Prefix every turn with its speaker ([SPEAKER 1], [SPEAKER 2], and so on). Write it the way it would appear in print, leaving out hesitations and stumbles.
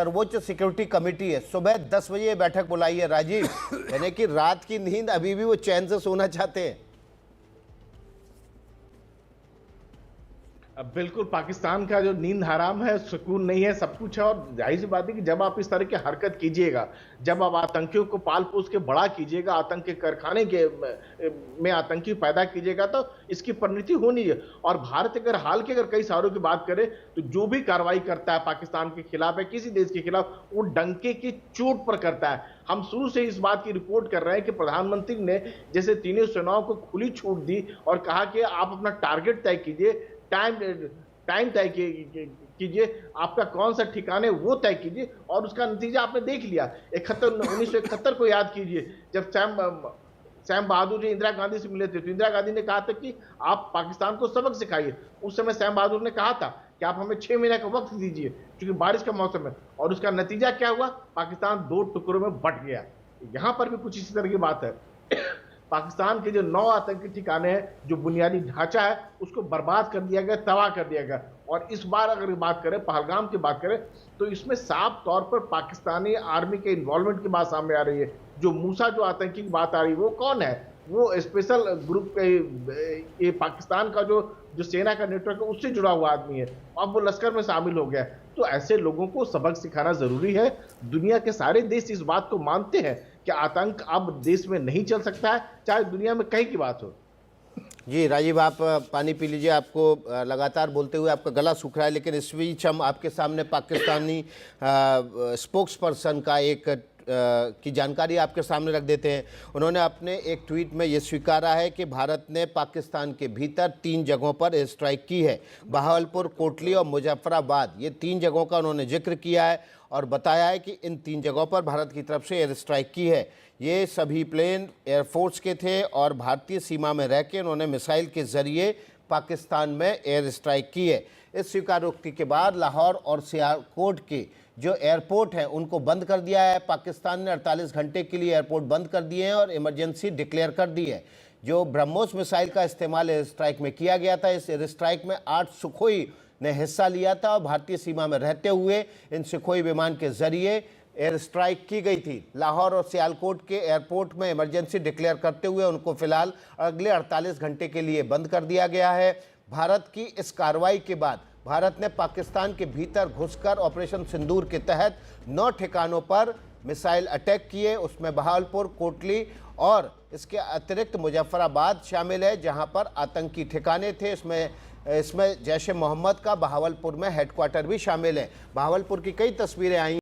[SPEAKER 1] सर्वोच्च security committee है, सुबह 10 बजे ये बैठक बुलाई है राजीव। यानी कि रात की नींद अभी भी वो चैन से सोना चाहते हैं।
[SPEAKER 2] अब बिल्कुल पाकिस्तान का जो नींद हराम है, सुकून नहीं है, सब कुछ है। और जाहिर सी बात है कि जब आप इस तरह की हरकत कीजिएगा, जब आप आतंकियों को पाल पोस के बड़ा कीजिएगा, आतंक के कारखाने के में आतंकी पैदा कीजिएगा, तो इसकी परिणति होनी है। और भारत अगर हाल के कई सालों की बात करें तो जो भी कार्रवाई करता है पाकिस्तान के खिलाफ या किसी देश के खिलाफ, वो डंके की चोट पर करता है। हम शुरू से इस बात की रिपोर्ट कर रहे हैं कि प्रधानमंत्री ने जैसे तीनों सेनाओं को खुली छूट दी और कहा कि आप अपना टारगेट तय कीजिए, टाइम तय कीजिए, आपका कौन सा ठिकाने वो तय कीजिए, और उसका नतीजा आपने देख लिया। 1971 को याद कीजिए, जब सैम बहादुर जी इंदिरा गांधी से मिले थे तो इंदिरा गांधी ने कहा था कि आप पाकिस्तान को सबक सिखाइए। उस समय सैम बहादुर ने कहा था कि आप हमें 6 महीने का वक्त दीजिए क्योंकि बारिश का मौसम है। और उसका नतीजा क्या हुआ? पाकिस्तान 2 टुकड़ों में बंट गया। यहां पर भी कुछ इसी तरह की बात है। पाकिस्तान के जो 9 आतंकी ठिकाने हैं, जो बुनियादी ढांचा है, उसको बर्बाद कर दिया गया, तबाह कर दिया गया। और इस बार अगर बात करें पहलगाम की बात करें तो इसमें साफ तौर पर पाकिस्तानी आर्मी के इन्वॉल्वमेंट की बात सामने आ रही है। जो मूसा जो आतंकी की बात आ रही है, वो कौन है? वो स्पेशल ग्रुप ये पाकिस्तान का जो सेना का नेटवर्क है उससे जुड़ा हुआ आदमी है। अब वो लश्कर में शामिल हो गया। तो ऐसे लोगों को सबक सिखाना जरूरी है। दुनिया के सारे देश इस बात को मानते हैं कि आतंक अब देश में नहीं चल सकता है, चाहे दुनिया में कहीं की बात हो।
[SPEAKER 1] जी राजीव, आप पानी पी लीजिए। आपको लगातार बोलते हुए आपका गला सूख रहा है, लेकिन इस बीच हम आपके सामने पाकिस्तानी स्पोक्स पर्सन का की जानकारी आपके सामने रख देते हैं। उन्होंने अपने एक ट्वीट में ये स्वीकारा है कि भारत ने पाकिस्तान के भीतर 3 जगहों पर एयर स्ट्राइक की है। बहावलपुर, कोटली और मुजफ्फराबाद, ये 3 जगहों का उन्होंने जिक्र किया है और बताया है कि इन 3 जगहों पर भारत की तरफ से एयर स्ट्राइक की है। ये सभी प्लेन एयरफोर्स के थे और भारतीय सीमा में रह के उन्होंने मिसाइल के ज़रिए पाकिस्तान में एयर स्ट्राइक की है। इस स्वीकारोक्ति के बाद लाहौर और सियालकोट के जो एयरपोर्ट हैं उनको बंद कर दिया है। पाकिस्तान ने 48 घंटे के लिए एयरपोर्ट बंद कर दिए हैं और इमरजेंसी डिक्लेयर कर दी है। जो ब्रह्मोस मिसाइल का इस्तेमाल एयर स्ट्राइक में किया गया था, इस एयर स्ट्राइक में 8 सुखोई ने हिस्सा लिया था और भारतीय सीमा में रहते हुए इन सुखोई विमान के जरिए एयर स्ट्राइक की गई थी। लाहौर और सियालकोट के एयरपोर्ट में इमरजेंसी डिक्लेयर करते हुए उनको फिलहाल अगले 48 घंटे के लिए बंद कर दिया गया है। भारत की इस कार्रवाई के बाद भारत ने पाकिस्तान के भीतर घुसकर ऑपरेशन सिंदूर के तहत 9 ठिकानों पर मिसाइल अटैक किए। उसमें बहावलपुर, कोटली और इसके अतिरिक्त मुजफ्फराबाद शामिल है, जहां पर आतंकी ठिकाने थे। इसमें जैश ए मोहम्मद का बहावलपुर में हेडक्वार्टर भी शामिल है। बहावलपुर की कई तस्वीरें आई।